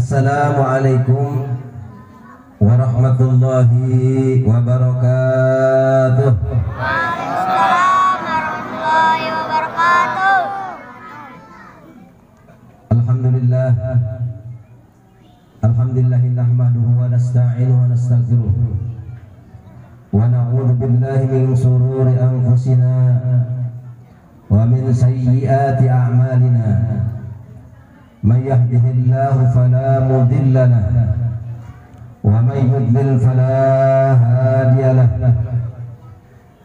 Assalamualaikum warahmatullahi wabarakatuh. Waalaikumsalam warahmatullahi wabarakatuh. Alhamdulillah. Alhamdulillahi nahmaduhu wa nasta'inuhu wa nastaghfiruh. Wa na'udzu billahi min shururi anfusina wa min sayyiati a'malina. Man yahdihillahu fala mudilla lahu wa man yudlil fala hadiya lahu.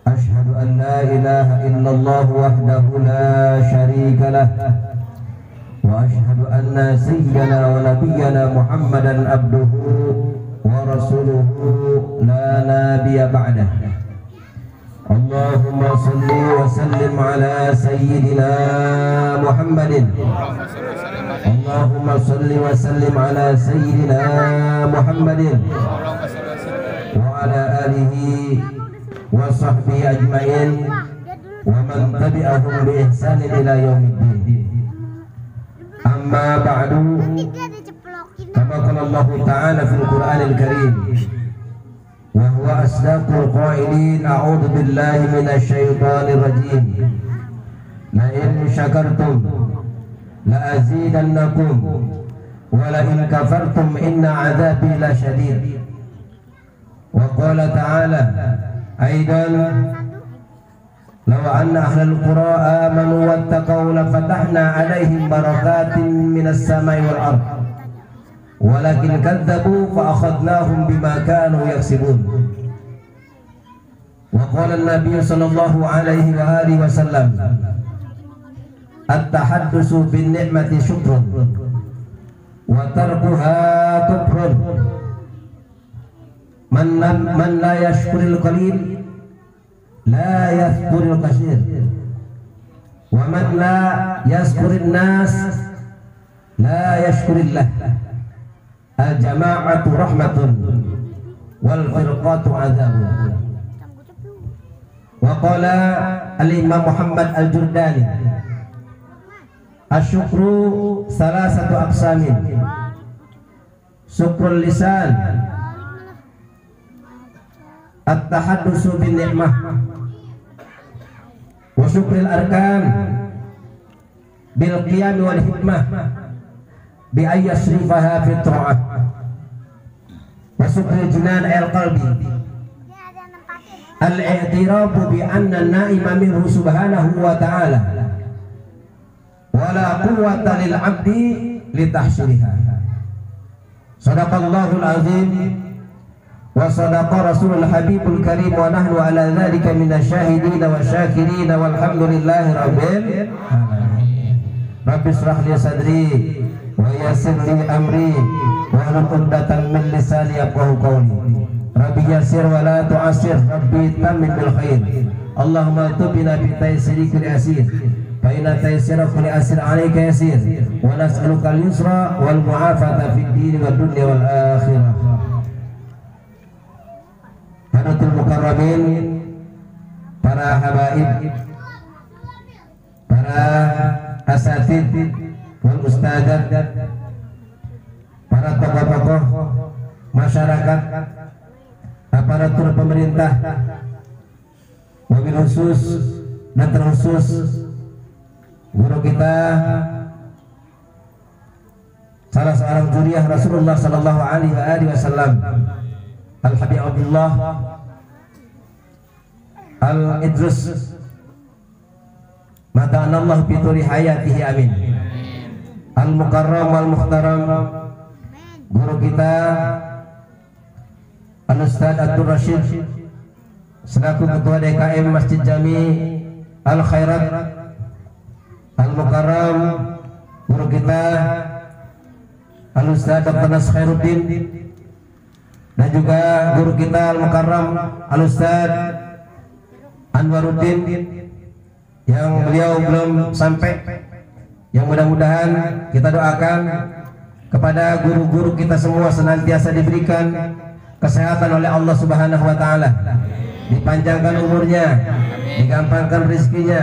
Ashhadu an la ilaha illallah wahdahu la syarika lahu wa ashhadu anna sayyidana wa nabiyyana Muhammadan abduhu wa rasuluhu la nabiyya ba'dah. Allahumma salli wa sallim ala sayyidina Muhammadin. Allahumma salli wa sallim ala sayyidina Muhammadin wa ala alihi wa sahbihi ajma'in wa man tabi'ahum bi ihsanin ila yaumiddin. Amma ba'du, kama qala Allah Ta'ala fil Qur'anil Karim, wa huwa asdaqul qailin, a'udzu billahi minasy syaithanir rajim. La in syakartum la azidannakum wa la in kafartum inna 'adzabi lasyadid. Wa qala ta'ala aidan, law anna ahlal qura amanu wattaqaw lafatahna 'alaihim barakatin minas samai wal ardh walakin kadzabu fa akhadnahum bima kanu yaksibun. Wa qala an-nabiy sallallahu alaihi wa alihi wasallam, at-tahaddusu bin ni'mati syukrun wa tarkuha kufrun. Man la yashkuril qalil la yashkuril katsir wa man la yashkurin nas la yashkurillah. Al-jama'atu rahmatun wal firqatu adzabun. Wa qala al-Imam Muhammad al-Jurdani, asyukru salasatu aqsamin, syukrul lisan, at-tahaddusu bin ni'mah, wa syukrul arkan bil qiyam wal hikmah bi ayyasrifaha fi ta'ah, wa syukrul jinan al-qalbi al-i'tirafu bi anna an-na'ima minhu subhanahu wa ta'ala wala quwwata lil 'abdi litahsiliha. Shadaqallahul azim wa sadaqa rasulul habibul karim wa nahnu ala dzalika minasyahidin wa syakirin walhamdulillahi rabbil alamin. Rabbi shrah li sadri wa yassir li amri wa hlul 'uqdatam min lisani yafqahu qawli. Rabbi yassir wa la tu'assir, Rabbi tammim bil khair. Allahumma tubina bi taysiri kulli asir fa inna taysira kulli asir 'alaika yasir wa nas'aluka al-yusra wal mu'afata fid din wad dunya wal akhirah. Hadirin mukarramin, para habaib, para asatid wal ustadzat, para tokoh-tokoh masyarakat, aparatur pemerintah, wabil khusus dan terkhusus guru kita, salah seorang juriyah Rasulullah sallallahu alaihi wasallam, Al-Habib Abdullah Al-Idrus, mata'anallah bituli hayatihi amin. Al-Mukarram Al-Muhtaram, guru kita Al-Ustadz Abdul Rashid selaku Ketua DKM Masjid Jami Al-Khairat. Al-Mukarram, guru kita Al-Ustadz Dr. Nas Khairuddin, dan juga guru kita Al-Mukarram Al-Ustadz Anwaruddin yang beliau belum sampai, yang mudah-mudahan kita doakan kepada guru-guru kita semua senantiasa diberikan kesehatan oleh Allah Subhanahu wa taala, dipanjangkan umurnya, digampangkan rezekinya,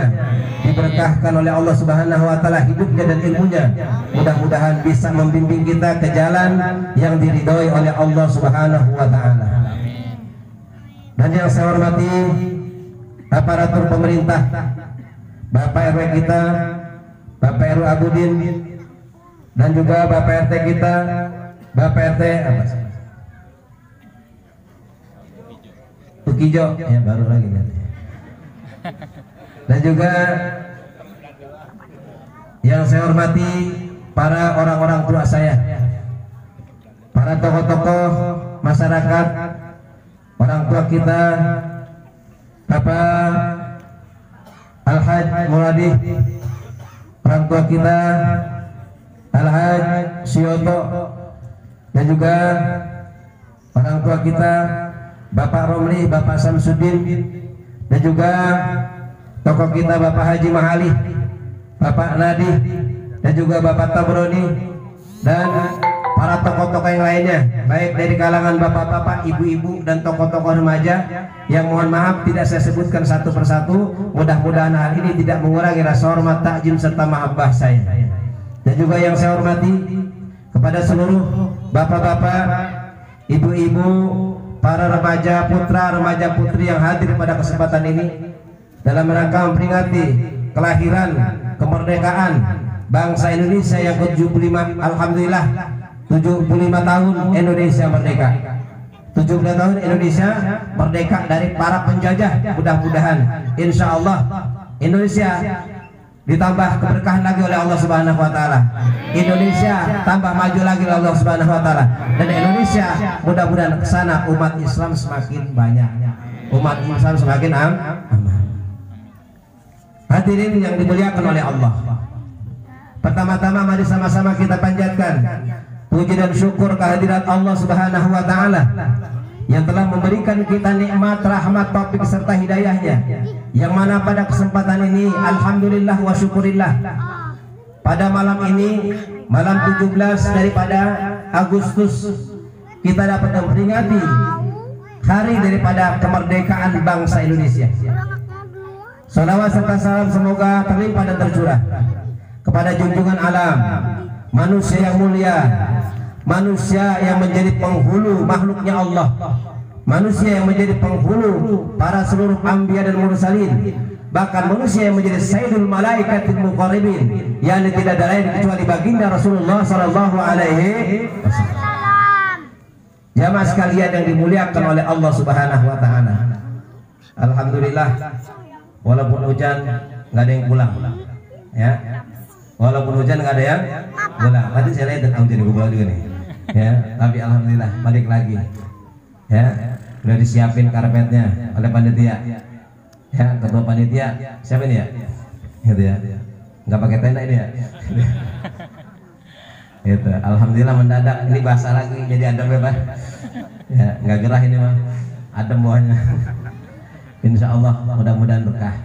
diberkahkan oleh Allah Subhanahu wa taala hidupnya dan ilmunya. Mudah-mudahan bisa membimbing kita ke jalan yang diridhoi oleh Allah Subhanahu wa taala. Dan yang saya hormati aparatur pemerintah, Bapak RW kita, Bapak RW Abudin, dan juga Bapak RT kita, Bapak RT apa? Tukijo, ya baru lagi nanti. Dan juga yang saya hormati para orang-orang tua saya, para tokoh-tokoh masyarakat, orang tua kita, Bapak Al-Haj Muradi, orang tua kita Al-Haj Siyoto, dan juga orang tua kita Bapak Romli, Bapak Samsudin, dan juga tokoh kita Bapak Haji Mahali, Bapak Nadi, dan juga Bapak Tabroni, dan para tokoh-tokoh yang lainnya, baik dari kalangan bapak-bapak, ibu-ibu, dan tokoh-tokoh remaja yang mohon maaf tidak saya sebutkan satu persatu. Mudah-mudahan hal ini tidak mengurangi rasa hormat, takjim, serta mahabbah saya. Dan juga yang saya hormati kepada seluruh bapak-bapak, ibu-ibu, para remaja putra, remaja putri yang hadir pada kesempatan ini dalam rangka memperingati kelahiran kemerdekaan bangsa Indonesia yang ke-75. Alhamdulillah 75 tahun Indonesia merdeka. 75 tahun Indonesia merdeka dari para penjajah. Mudah-mudahan insya Allah Indonesia ditambah keberkahan lagi oleh Allah Subhanahu wa taala. Indonesia tambah maju lagi oleh Allah Subhanahu wa taala. Dan Indonesia mudah-mudahan ke sana umat Islam semakin banyak. Umat Islam semakin aman. Hadirin yang dimuliakan oleh Allah. Pertama-tama mari sama-sama kita panjatkan puji dan syukur kehadirat Allah Subhanahu wa taala yang telah memberikan kita nikmat, rahmat, taufik serta hidayahnya, yang mana pada kesempatan ini alhamdulillah wa syukurillah, pada malam ini, malam 17 daripada Agustus, kita dapat memperingati hari daripada kemerdekaan bangsa Indonesia. Salawat serta salam semoga terlimpah dan tercurah kepada junjungan alam, manusia yang mulia, manusia yang menjadi penghulu makhluknya Allah, manusia yang menjadi penghulu para seluruh anbiya dan mursalin, bahkan manusia yang menjadi sayyidul malaikatil muqarrabin, yang tidak ada lain kecuali baginda Rasulullah sallallahu alaihi wasallam. Jamaah sekalian yang dimuliakan oleh Allah Subhanahu wa taala. Alhamdulillah, walaupun hujan nggak ada yang pulang, ya. Walaupun hujan nggak ada yang pulang. Tadi saya lihat dan hujan gue pulang juga nih, ya. Tapi alhamdulillah balik lagi, ya. Udah disiapin karpetnya oleh panitia, ya. Ketua panitia siapa ini ya? Gitu ya. Nggak pakai tenda ini ya. Gitu. Alhamdulillah mendadak ini basah lagi jadi adem bebas. Ya, nggak gerah ini mah. Adem bawahnya. Insya Allah mudah-mudahan berkah.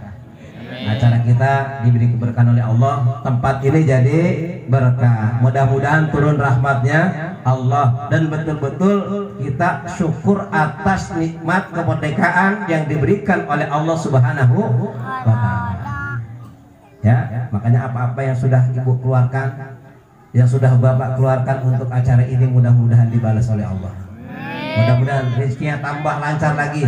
Acara kita diberi keberkahan oleh Allah, tempat ini jadi berkah. Mudah-mudahan turun rahmatnya Allah dan betul-betul kita syukur atas nikmat kemerdekaan yang diberikan oleh Allah Subhanahu wa taala. Ya, makanya apa-apa yang sudah Ibu keluarkan, yang sudah Bapak keluarkan untuk acara ini mudah-mudahan dibalas oleh Allah. Mudah-mudahan rezekinya tambah lancar lagi,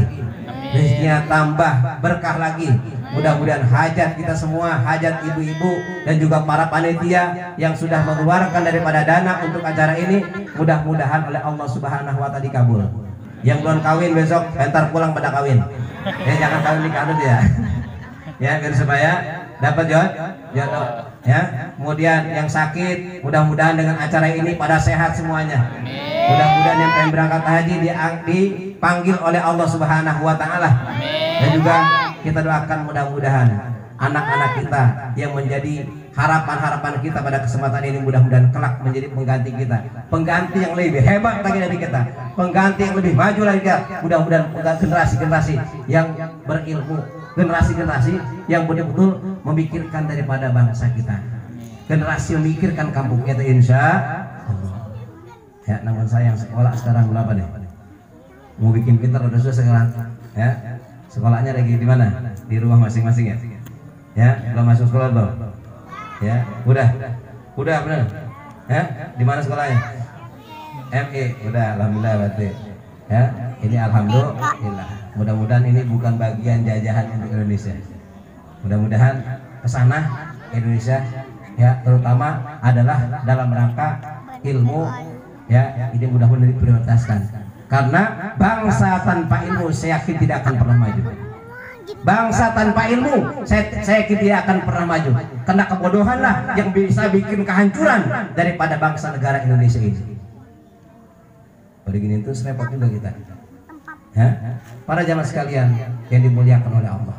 rezekinya tambah berkah lagi. Mudah-mudahan hajat kita semua, hajat ibu-ibu dan juga para panitia yang sudah mengeluarkan daripada dana untuk acara ini, mudah-mudahan oleh Allah Subhanahu wa taala dikabul. Yang belum kawin besok entar pulang pada kawin. Ya jangan kawin di kanut ya. Ya biar supaya dapat jodoh. Ya. Kemudian yang sakit, mudah-mudahan dengan acara ini pada sehat semuanya. Mudah-mudahan yang pengen berangkat haji dipanggil oleh Allah Subhanahu wa taala. Dan juga kita doakan mudah-mudahan anak-anak kita yang menjadi harapan-harapan kita pada kesempatan ini mudah-mudahan kelak menjadi pengganti kita, pengganti yang lebih hebat lagi dari kita, pengganti yang lebih maju lagi kita. Mudah-mudahan generasi-generasi yang berilmu, generasi-generasi yang betul-betul memikirkan daripada bangsa kita, generasi memikirkan kampung kita insya Allah. Ya, namun saya yang sekolah sekarang berapa nih? Mau bikin pintar udah susah sekarang, ya. Sekolahnya lagi di mana? Di rumah masing-masing ya? Ya, belum masuk sekolah belum? Ya, udah benar. Ya, di mana sekolahnya? MI, udah, alhamdulillah berarti. Ya, ini alhamdulillah. Mudah-mudahan ini bukan bagian jajahan untuk Indonesia. Mudah-mudahan kesana Indonesia ya, terutama adalah dalam rangka ilmu ya, ini mudah-mudahan diprioritaskan. Karena bangsa tanpa ilmu saya yakin tidak akan pernah maju. Bangsa tanpa ilmu saya yakin tidak akan pernah maju. Karena kebodohanlah yang bisa bikin kehancuran daripada bangsa negara Indonesia ini. Pada gini itu repot juga kita. Ya? Para jamaah sekalian yang dimuliakan oleh Allah.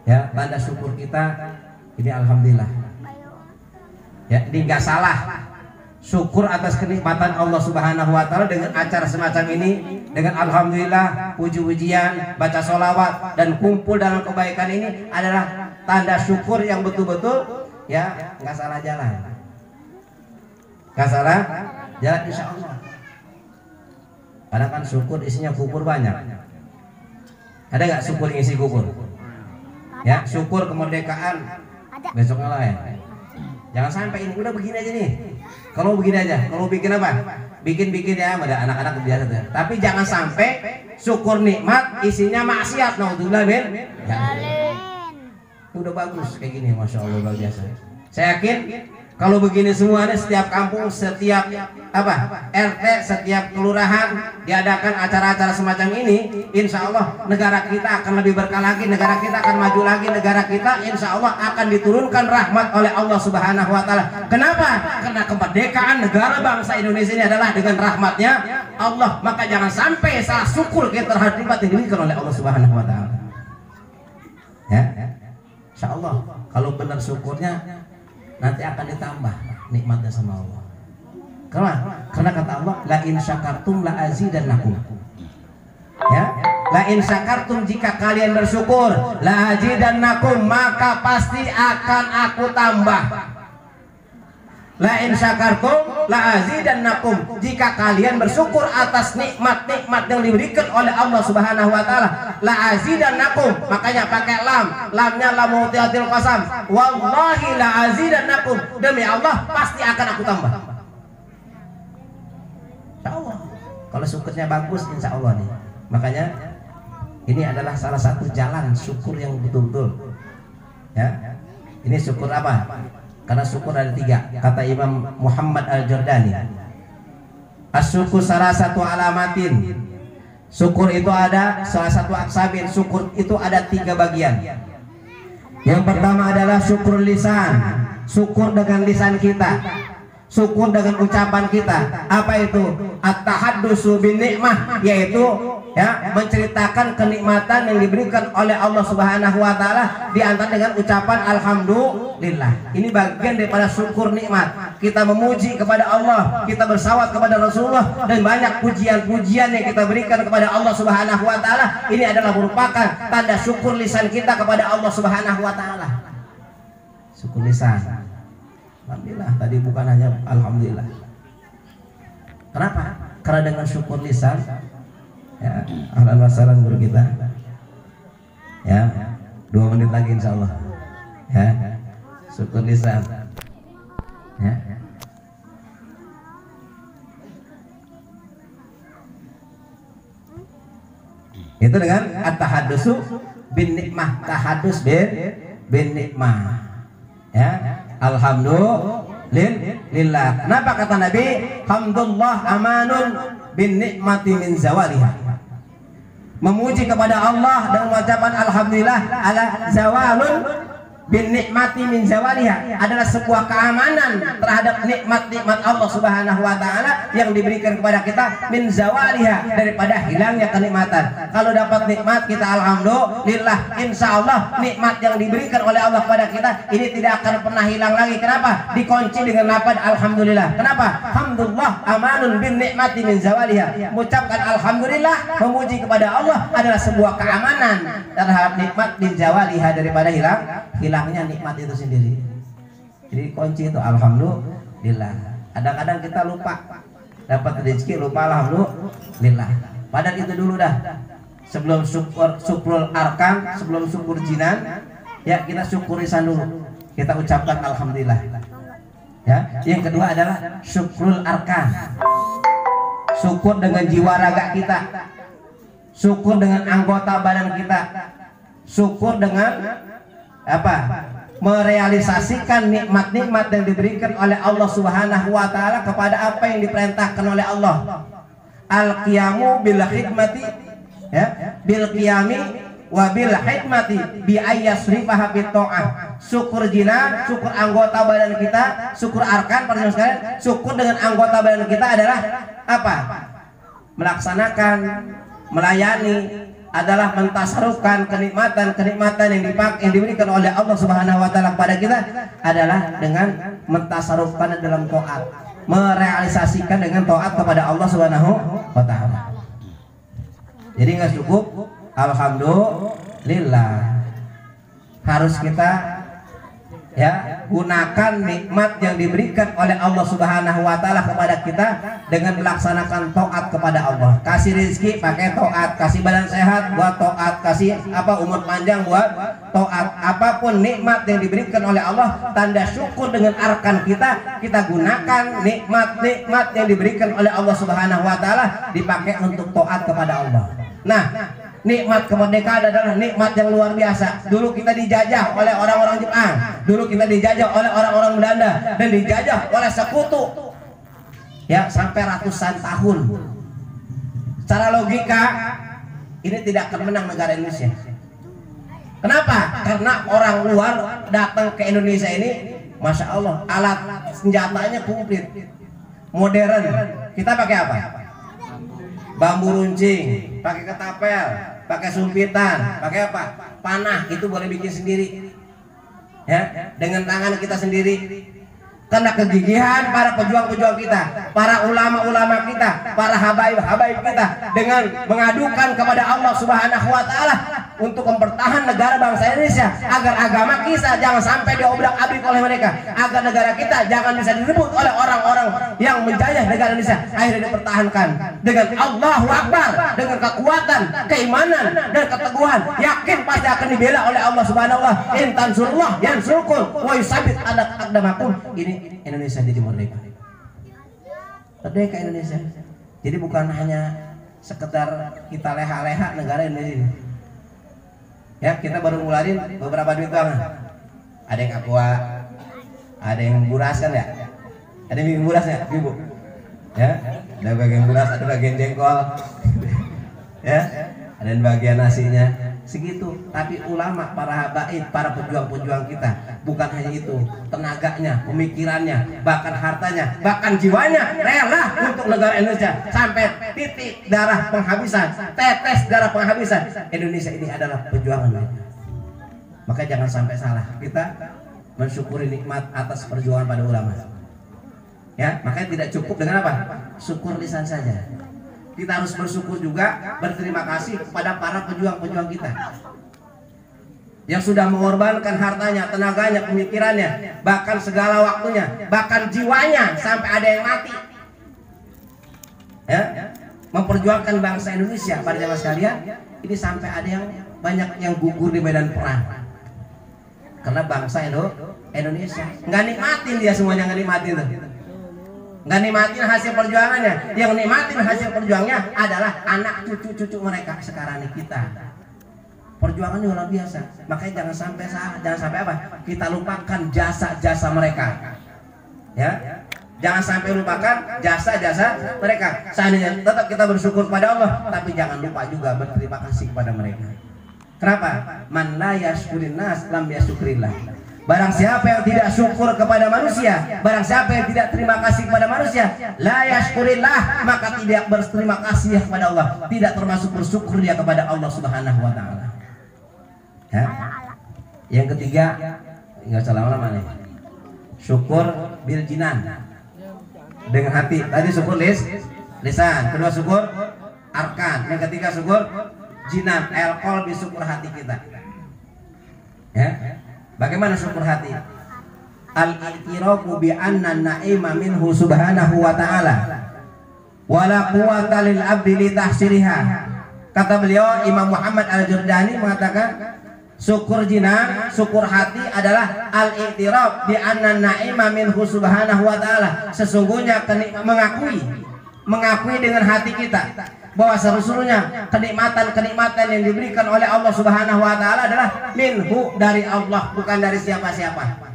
Ya, tanda syukur kita ini alhamdulillah. Ya, ini nggak salah. Syukur atas kenikmatan Allah Subhanahu wa taala dengan acara semacam ini, dengan alhamdulillah, puji-pujian, baca sholawat dan kumpul dalam kebaikan ini adalah tanda syukur yang betul-betul ya, nggak salah jalan. Nggak salah jalan insya Allah. Karena kan syukur isinya kubur banyak. Ada nggak syukur isi kubur? Ya, syukur kemerdekaan besoknya lah ya. Jangan sampai ini udah begini aja nih. Kalau begini aja, kalau bikin apa? Bikin ya, ada anak-anak biasa tuh. Tapi jangan sampai syukur nikmat isinya maksiat. Naudzubillah bin. Udah bagus kayak gini, masya Allah luar biasa. Saya yakin kalau begini semuanya setiap kampung, setiap RT, setiap kelurahan diadakan acara-acara semacam ini, insya Allah negara kita akan lebih berkah lagi, negara kita akan maju lagi, negara kita insya Allah akan diturunkan rahmat oleh Allah Subhanahu wa taala. Kenapa? Karena kemerdekaan negara bangsa Indonesia ini adalah dengan rahmatnya Allah. Maka jangan sampai salah syukur kita terhadap nikmat yang diberikan oleh Allah Subhanahu wa taala. Ya, insya Allah kalau benar syukurnya nanti akan ditambah nikmatnya sama Allah. Karena kata Allah, la in syakartum la azidannakum. Ya, la in syakartum, jika kalian bersyukur, la azidannakum, maka pasti akan aku tambah. La in syakartum la azidannakum, jika kalian bersyukur atas nikmat-nikmat yang diberikan oleh Allah Subhanahu wa taala, la azidannakum, makanya pakai lamnya lam mu'tiyatil qasam, wallahi la azidannakum, demi Allah pasti akan aku tambah. Insyaallah. Kalau syukurnya bagus insyaallah nih. Makanya ini adalah salah satu jalan syukur yang betul-betul. Ya. Ini syukur apa? Karena syukur ada 3, kata Imam Muhammad Al-Jordani. Asyukur salah satu alamatin. Syukur itu ada salah satu aksamin. Syukur itu ada 3 bagian. Yang pertama adalah syukur lisan. Syukur dengan lisan kita. Syukur dengan ucapan kita. Apa itu? At-tahaddusu bin nikmah, yaitu ya, menceritakan kenikmatan yang diberikan oleh Allah Subhanahu wa taala di antara dengan ucapan alhamdulillah. Ini bagian daripada syukur nikmat. Kita memuji kepada Allah, kita bersalawat kepada Rasulullah, dan banyak pujian-pujian yang kita berikan kepada Allah Subhanahu wa taala. Ini adalah merupakan tanda syukur lisan kita kepada Allah Subhanahu wa taala. Syukur lisan. Alhamdulillah, tadi bukan hanya alhamdulillah. Kenapa? Karena dengan syukur lisan, ya, ahlan wa sahlan guru kita. Ya, 2 menit lagi insya Allah. Ya, syukur lisan. Ya. Itu dengan at-tahaddusu bin nikmah, tahadus bin nikmah. Ya, alhamdulillah. Kenapa kata Nabi? Hamdulillah amanun bin nikmati min zawaliha. Memuji kepada Allah dengan ucapan alhamdulillah ala zawalun bin nikmati min zawaliha, adalah sebuah keamanan terhadap nikmat-nikmat Allah Subhanahu wa taala yang diberikan kepada kita, min zawaliha, daripada hilangnya kenikmatan. Kalau dapat nikmat kita alhamdulillah, insya Allah nikmat yang diberikan oleh Allah kepada kita ini tidak akan pernah hilang lagi. Kenapa? Dikunci dengan lafaz alhamdulillah. Kenapa? Hamdulillah amanun bin nikmati min zawaliha. Mengucapkan alhamdulillah, memuji kepada Allah adalah sebuah keamanan terhadap nikmat bin zawaliha, daripada hilangnya nikmat itu sendiri. Jadi kunci itu alhamdulillah. Kadang-kadang kita lupa dapat rezeki, lupa alhamdulillah. Padahal itu dulu dah. sebelum syukur arkan, sebelum syukur jinan, ya kita syukur lisan dulu. Kita ucapkan alhamdulillah. Ya, yang kedua adalah syukrul arkan. Syukur dengan jiwa raga kita. Syukur dengan anggota badan kita. Syukur dengan apa? Merealisasikan nikmat-nikmat yang diberikan oleh Allah Subhanahu wa taala kepada apa yang diperintahkan oleh Allah. Al-qiyamu bil hikmati, ya, bil qiyami wa bil hikmati bi ayyasrifaha bit ta'ah. Syukur jinan, syukur anggota badan kita, syukur arkan, perhatian sekalian, syukur dengan anggota badan kita adalah apa? Melaksanakan, melayani, adalah mentasarufkan kenikmatan yang diberikan oleh Allah Subhanahu wa taala kepada kita adalah dengan mentasarufkan dalam taat, merealisasikan dengan taat kepada Allah Subhanahu wa taala. Jadi nggak cukup alhamdulillah, harus kita ya gunakan nikmat yang diberikan oleh Allah Subhanahu wa taala kepada kita dengan melaksanakan taat kepada Allah. Kasih rezeki pakai taat, kasih badan sehat buat taat, kasih umur panjang buat taat. Apapun nikmat yang diberikan oleh Allah, tanda syukur dengan arkan kita gunakan nikmat-nikmat yang diberikan oleh Allah Subhanahu wa taala dipakai untuk taat kepada Allah. Nah, nikmat kemerdekaan adalah nikmat yang luar biasa. Dulu kita dijajah oleh orang-orang Jepang, dulu kita dijajah oleh orang-orang Belanda, dan dijajah oleh sekutu ya sampai ratusan tahun. Secara logika ini tidak akan menang negara Indonesia. Kenapa? Karena orang luar datang ke Indonesia ini, masya Allah, alat senjatanya komplit, modern. Kita pakai apa? Bambu runcing, pakai ketapel, pakai sumpitan, pakai apa? Panah, itu boleh bikin sendiri. Ya, dengan tangan kita sendiri. Karena kegigihan para pejuang-pejuang kita, para ulama-ulama kita, para habaib-habaib kita dengan mengadukan kepada Allah Subhanahu wa taala untuk mempertahankan negara bangsa Indonesia agar agama kita jangan sampai diobrak-abrik oleh mereka, agar negara kita jangan bisa direbut oleh orang-orang yang menjajah negara Indonesia. Akhirnya dipertahankan dengan Allahu Akbar, dengan kekuatan, keimanan dan keteguhan, yakin pasti akan dibela oleh Allah Subhanahu wa taala. In tansurullah yansurkum wa yusabbit aqdamakum. Ini Indonesia jadi merdeka. Merdeka Indonesia. Jadi bukan hanya sekedar kita leha-leha negara Indonesia ini. Ya, kita baru ngularin beberapa duit banget. Ada yang aqua, ada yang buras kan ya? Ada yang bikin buras ya, Ibu? Ya, ada bagian buras, ada bagian jengkol. Ya, ada yang bagian nasinya. Segitu. Tapi ulama, para habaib, para pejuang-pejuang kita, bukan hanya itu, tenaganya, pemikirannya, bahkan hartanya, bahkan jiwanya rela untuk negara Indonesia sampai titik darah penghabisan, tetes darah penghabisan. Indonesia ini adalah perjuangan mereka. Maka jangan sampai salah kita mensyukuri nikmat atas perjuangan pada ulama. Ya, makanya tidak cukup dengan apa? Syukur lisan saja. Kita harus bersyukur juga, berterima kasih kepada para pejuang-pejuang kita yang sudah mengorbankan hartanya, tenaganya, pemikirannya, bahkan segala waktunya, bahkan jiwanya sampai ada yang mati. Ya, memperjuangkan bangsa Indonesia. Pada jamaah sekalian, ini sampai ada yang banyak yang gugur di medan perang karena bangsa Indonesia nggak nikmatin, dia semuanya nggak nikmatin tuh. Nggak nikmatin hasil perjuangannya. Yang nikmatin hasil perjuangannya adalah anak cucu-cucu mereka sekarang ini kita. Perjuangannya luar biasa. Makanya jangan sampai apa? Kita lupakan jasa-jasa mereka. Ya, jangan sampai lupakan jasa-jasa mereka. Seandainya tetap kita bersyukur pada Allah, tapi jangan lupa juga berterima kasih kepada mereka. Kenapa? Man la yashkurin nas lam yashkurillah. Barang siapa yang tidak syukur kepada manusia, barang siapa yang tidak terima kasih kepada manusia, la yashkurillah, maka tidak berterima kasih kepada Allah, tidak termasuk bersyukur dia kepada Allah Subhanahu wa taala. Ya. Yang ketiga, enggak usah lama-lama nih. Syukur bil jinan. Dengan hati. Tadi syukur lisan, kedua syukur arkan, yang ketiga syukur jinan, alqol syukur hati kita. Ya. Bagaimana syukur hati? Al-i'tirafu bi anna na'ima minhu subhanahu wa ta'ala wa la quwwata lil abdi li tahsiriha Kata beliau Imam Muhammad Al-Jurdani mengatakan syukur jinan, syukur hati adalah al-i'tiraf bi anna na'ima minhu subhanahu wa ta'ala. Sesungguhnya mengakui dengan hati kita bahwa sesungguhnya kenikmatan-kenikmatan yang diberikan oleh Allah Subhanahu wa taala adalah minhu, dari Allah, bukan dari siapa-siapa.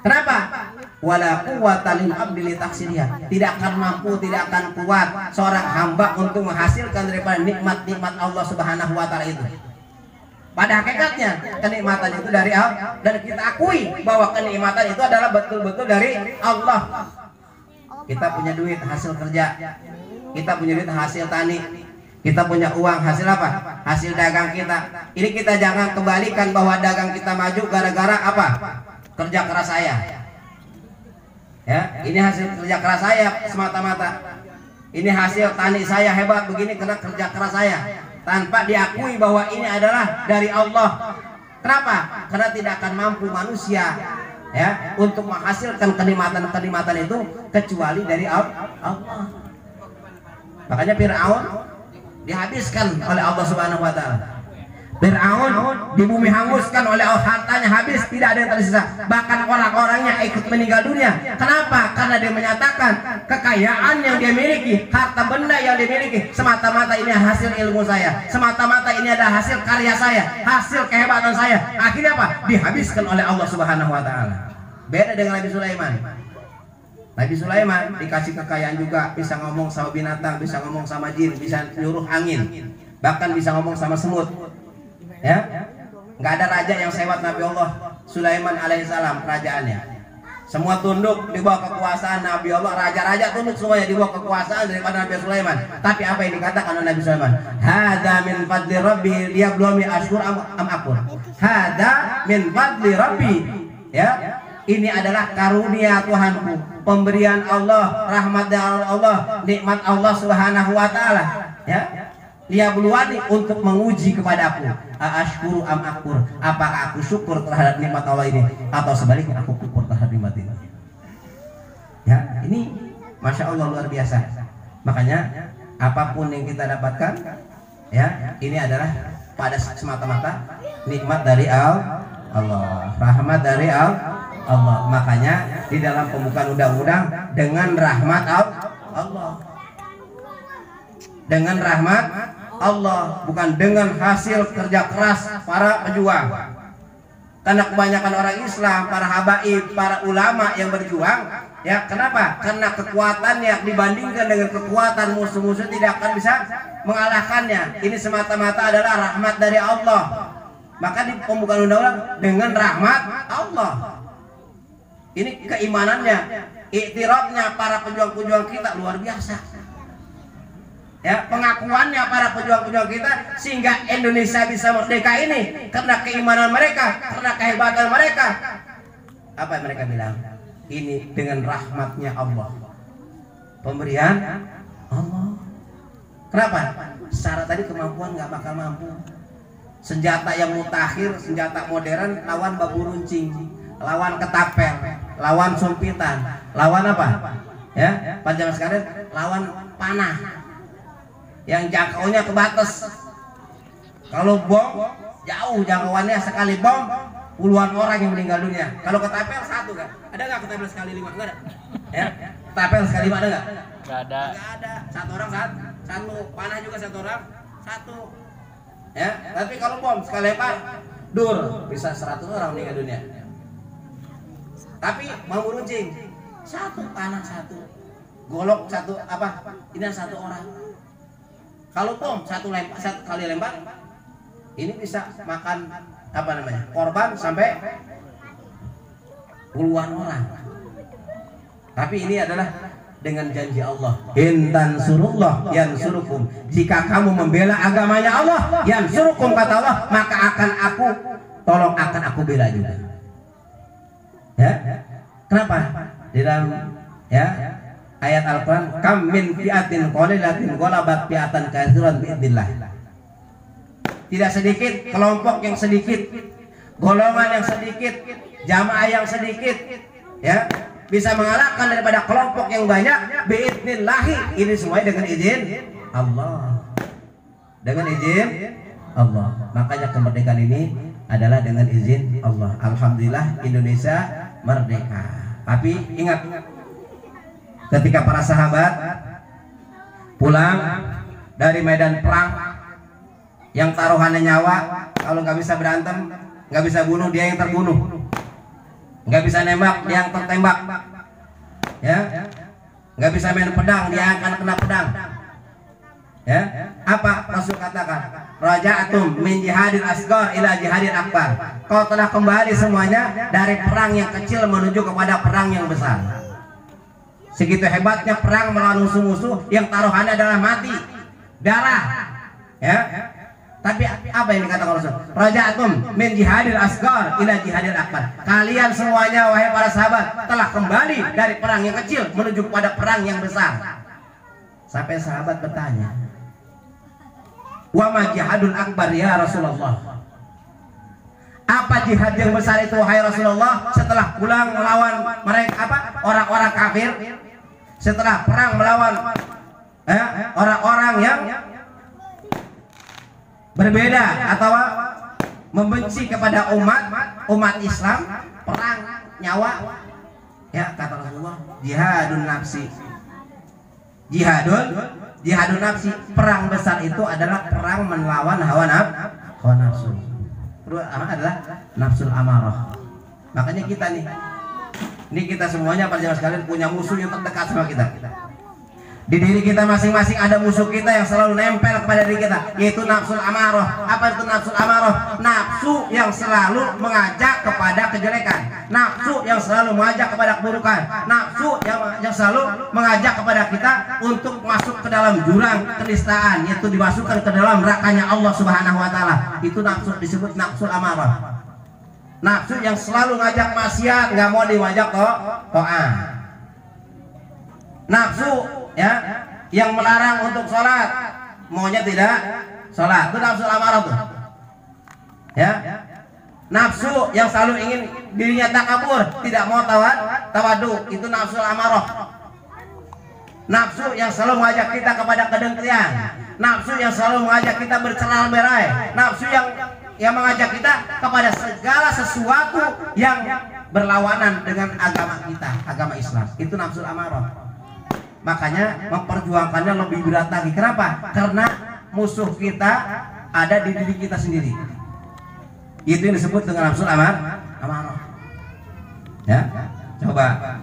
Kenapa? Wala quwwata lil abdi li tahsiliha. Tidak akan mampu, tidak akan kuat seorang hamba untuk menghasilkan daripada nikmat-nikmat Allah Subhanahu wa taala itu. Pada hakikatnya kenikmatan itu dari Allah, dan kita akui bahwa kenikmatan itu adalah betul-betul dari Allah. Kita punya duit hasil kerja, kita punya duit hasil tani, kita punya uang hasil apa? Hasil dagang kita. Ini kita jangan kembalikan bahwa dagang kita maju gara-gara apa? Kerja keras saya. Ya, ini hasil kerja keras saya semata-mata. Ini hasil tani saya hebat begini karena kerja keras saya, tanpa diakui bahwa ini adalah dari Allah. Kenapa? Karena tidak akan mampu manusia ya untuk menghasilkan kenikmatan-kenikmatan itu kecuali dari Allah. Makanya Fir'aun dihabiskan oleh Allah Subhanahu wa taala. Fir'aun di bumi hanguskan oleh Allah, hartanya habis, tidak ada yang tersisa. Bahkan orang-orangnya ikut meninggal dunia. Kenapa? Karena dia menyatakan kekayaan yang dia miliki, harta benda yang dia miliki, semata-mata ini hasil ilmu saya, semata-mata ini adalah hasil karya saya, hasil kehebatan saya. Akhirnya apa? Dihabiskan oleh Allah Subhanahu wa taala. Beda dengan Nabi Sulaiman. Nabi Sulaiman dikasih kekayaan juga, bisa ngomong sama binatang, bisa ngomong sama jin, bisa nyuruh angin, bahkan bisa ngomong sama semut. Ya, nggak ada raja yang sewat Nabi Allah Sulaiman alaihissalam kerajaannya. Semua tunduk di bawah kekuasaan Nabi Allah. Raja-raja tunduk semuanya di bawah kekuasaan daripada Nabi Sulaiman. Tapi apa yang dikatakan oleh Nabi Sulaiman? Hada min fadli rabbi liyabluwani ashkur am akur. Hada min fadli rabbi. Ya, ini adalah karunia Tuhanku, pemberian Allah, rahmat dari Allah, nikmat Allah Subhanahu wa taala. Ya. Liyabluwani, untuk menguji kepadaku, ashkuru am akur, apakah aku syukur terhadap nikmat Allah ini atau sebaliknya aku kufur terhadap nikmat ini. Ya, ini Masya Allah luar biasa. Makanya apapun yang kita dapatkan ya, ini adalah pada semata-mata nikmat dari Allah, rahmat dari Allah. Makanya di dalam pembukaan undang-undang, dengan rahmat Allah, dengan rahmat Allah, bukan dengan hasil kerja keras para pejuang. Karena kebanyakan orang Islam, para habaib, para ulama yang berjuang, ya kenapa? Karena kekuatannya dibandingkan dengan kekuatan musuh-musuh tidak akan bisa mengalahkannya. Ini semata-mata adalah rahmat dari Allah. Maka di pembukaan undang-undang dengan rahmat Allah. Ini keimanannya, iktirafnya para pejuang-pejuang kita luar biasa. Ya, pengakuannya para pejuang-pejuang kita, sehingga Indonesia bisa merdeka ini karena keimanan mereka, karena kehebatan mereka. Apa yang mereka bilang? Ini dengan rahmatnya Allah, pemberian Allah. Kenapa? Secara tadi kemampuan nggak bakal mampu. Senjata yang mutakhir, senjata modern, lawan babu runcing, lawan ketapel, lawan sumpitan, lawan apa? Ya, pada zaman sekarang lawan panah yang jangkauannya kebatas. Kalau bom jauh jangkauannya, sekali bom puluhan orang yang meninggal dunia. Kalau ketapel satu kan? Ada nggak ketapel sekali 5? Nggak ada. Ya, ketapel sekali 5 ada nggak? Nggak ada. Nggak ada. Satu orang satu, panah juga satu orang satu. Ya, tapi kalau bom sekali lempar dur bisa 100 orang meninggal dunia. Tapi mau runcing satu, panah satu, golok satu, apa? Ini satu orang. Kalau bom satu kali lempar, ini bisa makan apa namanya, korban sampai puluhan orang. Tapi ini adalah dengan janji Allah. In tansurullah yansurukum. Jika kamu membela agamanya Allah, yansurukum kata Allah, maka akan aku tolong, akan aku bela juga. Ya, kenapa? Di dalam ya ayat Al-Quran, kam min fi'atin qalilatin ghalabat fi'atan katsiran bi'idznillah. Tidak sedikit kelompok yang sedikit, golongan yang sedikit, jamaah yang sedikit ya bisa mengalahkan daripada kelompok yang banyak bi'idznillah. Ini semuanya dengan izin Allah. dengan izin Allah. Makanya kemerdekaan ini adalah dengan izin Allah. Alhamdulillah Indonesia merdeka. Tapi ingat, ketika para sahabat pulang dari medan perang yang taruhannya nyawa, kalau nggak bisa berantem, nggak bisa bunuh, dia yang terbunuh. Nggak bisa nembak, dia yang tertembak. Ya, nggak bisa main pedang, dia akan kena pedang. Ya, apa Rasul katakan? Raja'atum min jihadil asghar ila jihadil akbar. Kau telah kembali semuanya dari perang yang kecil menuju kepada perang yang besar. Segitu hebatnya perang melawan musuh-musuh yang taruhannya adalah mati, darah. Ya. Tapi apa yang dikatakan Rasul? Raja'atum min jihadil asghar ila jihadil akbar. Kalian semuanya wahai para sahabat telah kembali dari perang yang kecil menuju kepada perang yang besar. Sampai sahabat bertanya, wa ma jihadul akbar ya Rasulullah? Apa jihad yang besar itu wahai Rasulullah? Setelah pulang melawan mereka orang-orang kafir, setelah perang melawan orang-orang yang berbeda atau membenci kepada umat Islam, perang nyawa. Ya, kata Rasulullah, jihadun nafsi. Jihadun nafsi, perang besar itu adalah perang melawan hawa nafsu. Kedua adalah nafsul amarah. Makanya kita ini kita semuanya para jemaah sekalian punya musuh yang terdekat sama kita. Di diri kita masing-masing ada musuh kita yang selalu nempel kepada diri kita, yaitu nafsul amarah. Apa itu nafsul amarah? Nafsu yang selalu mengajak kepada kejelekan, nafsu yang selalu mengajak kepada keburukan, nafsu yang selalu mengajak kepada kita untuk masuk ke dalam jurang kenistaan, yaitu dimasukkan ke dalam nerakanya Allah Subhanahu wa taala. Itu nafsu disebut nafsul amarah. Nafsu yang selalu ngajak maksiat, nggak mau diajak to'ah. Nafsu ya yang melarang untuk sholat, maunya tidak sholat, itu nafsu amarah tuh. Ya, nafsu yang selalu ingin dirinya takabur, tidak mau tawadu, itu nafsu amarah. Nafsu yang selalu mengajak kita kepada kedengkian, nafsu yang selalu mengajak kita bercerai-berai, nafsu yang mengajak kita kepada segala sesuatu yang berlawanan dengan agama kita, agama Islam. Itu nafsu amarah. Makanya memperjuangkannya lebih berat lagi. Kenapa? Karena musuh kita ada di diri kita sendiri. Itu yang disebut dengan nafsul amarah. Ya, coba.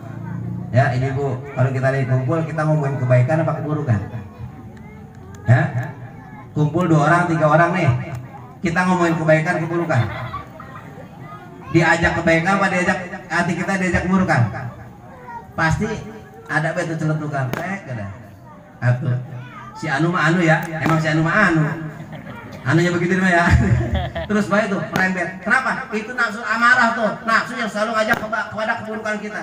Ya, ini Bu, kalau kita lagi kumpul, kita ngomongin kebaikan apa keburukan? Ya, kumpul 2 orang, 3 orang nih. Kita ngomongin kebaikan, keburukan. Diajak kebaikan apa diajak hati kita diajak keburukan? Pasti ada betul celetukan, atau si anu mah anu ya, emang si anu mah anu, anunya begitu mah ya. Terus baik tuh merembet. Kenapa? Itu nafsu amarah tuh, nafsu yang selalu ngajak kepada keburukan kita.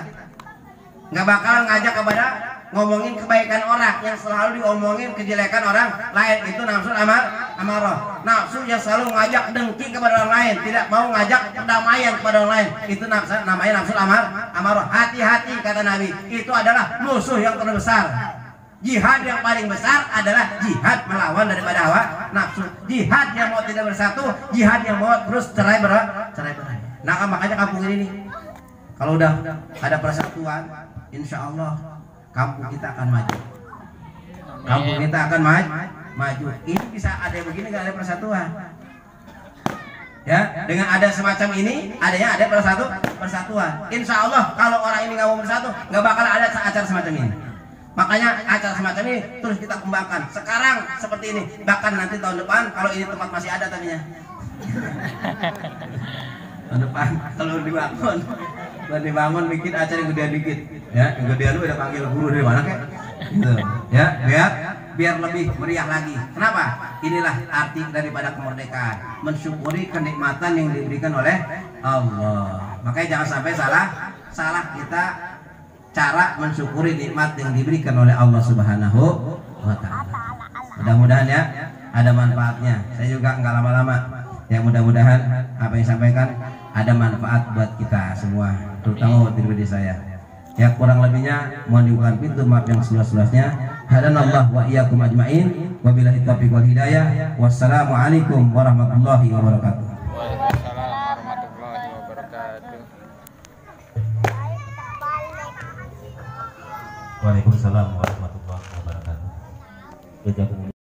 Nggak bakalan ngajak kepada ngomongin kebaikan orang, yang selalu diomongin kejelekan orang lain. Itu nafsu amarah. Nafsu yang selalu ngajak dengki kepada orang lain, tidak mau ngajak perdamaian kepada orang lain. Itu namanya nafsu amarah. Hati-hati kata Nabi, itu adalah musuh yang terbesar. Jihad yang paling besar adalah jihad melawan daripada hawa nafsu. Jihad yang mau tidak bersatu, jihad yang mau terus cerai-berai. Nah, makanya kampung ini kalau udah ada persatuan, insya Allah kampung kita akan maju. Kampung kita akan maju. Ini bisa ada begini, nggak ada persatuan. Ya, dengan ada semacam ini, ada persatuan. Insya Allah kalau orang ini nggak mau bersatu, nggak bakal ada acara semacam ini. Makanya acara semacam ini terus kita kembangkan. Sekarang seperti ini, bahkan nanti tahun depan kalau ini tempat masih ada tadinya. Tahun depan kalau dibangun bikin acara yang gedean dikit, ya, yang gedean lu udah panggil guru dari mana kayak, gitu, ya, biar lebih meriah lagi. Kenapa? Inilah arti daripada kemerdekaan, mensyukuri kenikmatan yang diberikan oleh Allah. Makanya jangan sampai salah kita cara mensyukuri nikmat yang diberikan oleh Allah Subhanahu wa Ta'ala. Mudah-mudahan ya ada manfaatnya. Saya juga nggak lama-lama. Ya, mudah-mudahan apa yang disampaikan ada manfaat buat kita semua, terutama buat pribadi saya. Ya, kurang lebihnya mohon dibukakan pintu maaf yang seluas-luasnya. hadanallahu wa iyyakum ajmain. Wabillahi taufiq wal hidayah. Wassalamualaikum warahmatullahi wabarakatuh. Waalaikumsalam warahmatullahi wabarakatuh. Waalaikumsalam warahmatullahi wabarakatuh.